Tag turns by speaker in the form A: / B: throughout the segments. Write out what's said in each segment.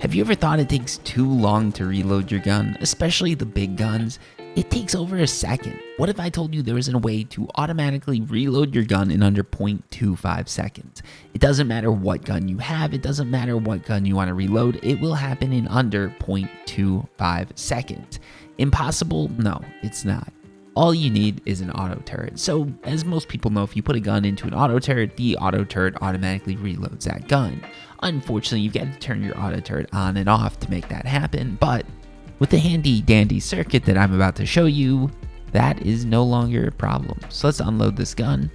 A: Have you ever thought it takes too long to reload your gun, especially the big guns? It takes over a second. What if I told you there isn't a way to automatically reload your gun in under 0.25 seconds? It doesn't matter what gun you have, it doesn't matter what gun you want to reload, it will happen in under 0.25 seconds. Impossible? No, it's not. All you need is an auto turret. So, as most people know, if you put a gun into an auto turret, the auto turret automatically reloads that gun. Unfortunately, you've got to turn your auto turret on and off to make that happen, but with the handy dandy circuit that I'm about to show you, that is no longer a problem. So let's unload this gun,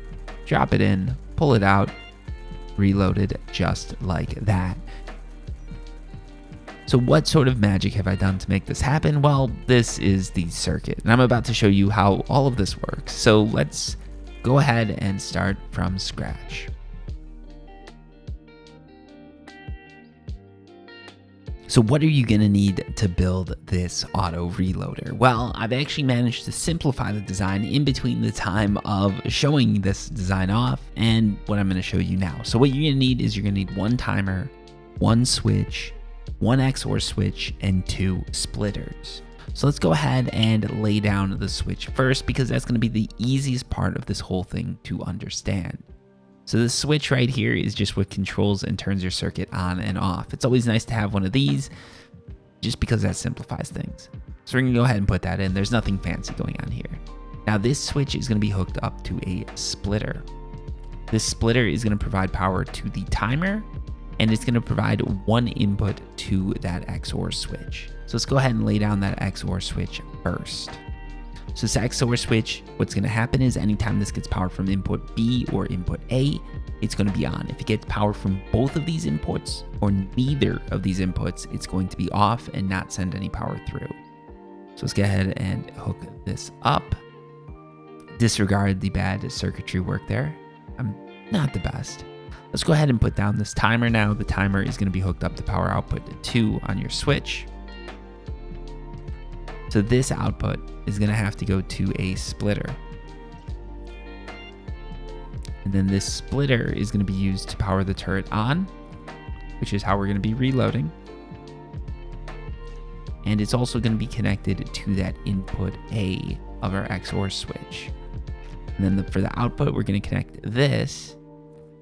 A: drop it in, pull it out, reload it just like that. So what sort of magic have I done to make this happen? Well, this is the circuit, and I'm about to show you how all of this works. So let's go ahead and start from scratch. So what are you going to need to build this auto reloader? Well, I've actually managed to simplify the design in between the time of showing this design off and what I'm going to show you now. So what you're going to need is you're going to need one timer, one switch, one XOR switch, and two splitters. So let's go ahead and lay down the switch first, because that's going to be the easiest part of this whole thing to understand. So the switch right here is just what controls and turns your circuit on and off. It's always nice to have one of these just because that simplifies things. So we're going to go ahead and put that in. There's nothing fancy going on here. Now this switch is going to be hooked up to a splitter. This splitter is going to provide power to the timer, and it's going to provide one input to that XOR switch. So let's go ahead and lay down that XOR switch first. So this XOR switch, what's going to happen is anytime this gets power from input B or input A, it's going to be on. If it gets power from both of these inputs or neither of these inputs, it's going to be off and not send any power through. So let's go ahead and hook this up. Disregard the bad circuitry work there. I'm not the best. Let's go ahead and put down this timer now. The timer is going to be hooked up to power output 2 on your switch. So this output is going to have to go to a splitter. And then this splitter is going to be used to power the turret on, which is how we're going to be reloading. And it's also going to be connected to that input A of our XOR switch. And then for the output, we're going to connect this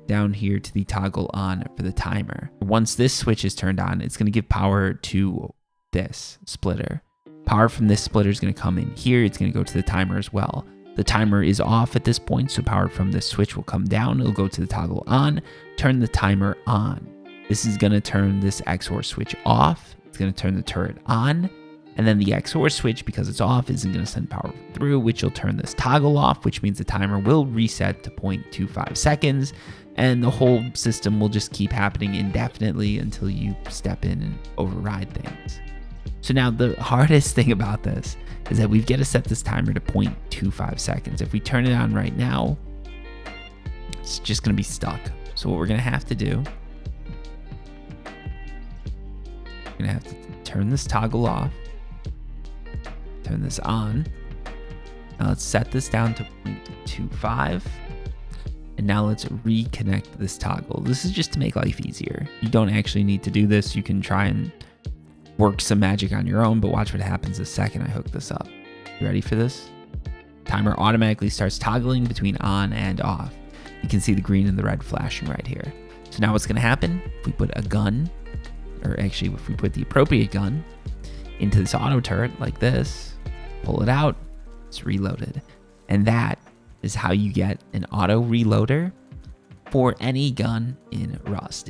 A: down here to the toggle on for the timer. Once this switch is turned on, it's going to give power to this splitter. Power from this splitter is going to come in here. It's going to go to the timer as well. The timer is off at this point, so power from this switch will come down. It'll go to the toggle on, turn the timer on. This is going to turn this XOR switch off. It's going to turn the turret on. And then the XOR switch, because it's off, isn't going to send power through, which will turn this toggle off, which means the timer will reset to 0.25 seconds. And the whole system will just keep happening indefinitely until you step in and override things. So now the hardest thing about this is that we've got to set this timer to 0.25 seconds. If we turn it on right now, it's just going to be stuck. So what we're going to have to do, we're going to have to turn this toggle off, turn this on. Now let's set this down to 0.25. And now let's reconnect this toggle. This is just to make life easier. You don't actually need to do this. You can try and work some magic on your own, but watch what happens the second I hook this up. You ready for this? Timer automatically starts toggling between on and off. You can see the green and the red flashing right here. So now what's going to happen, if we put a gun, or actually if we put the appropriate gun into this auto turret like this, pull it out, it's reloaded. And that is how you get an auto reloader for any gun in Rust.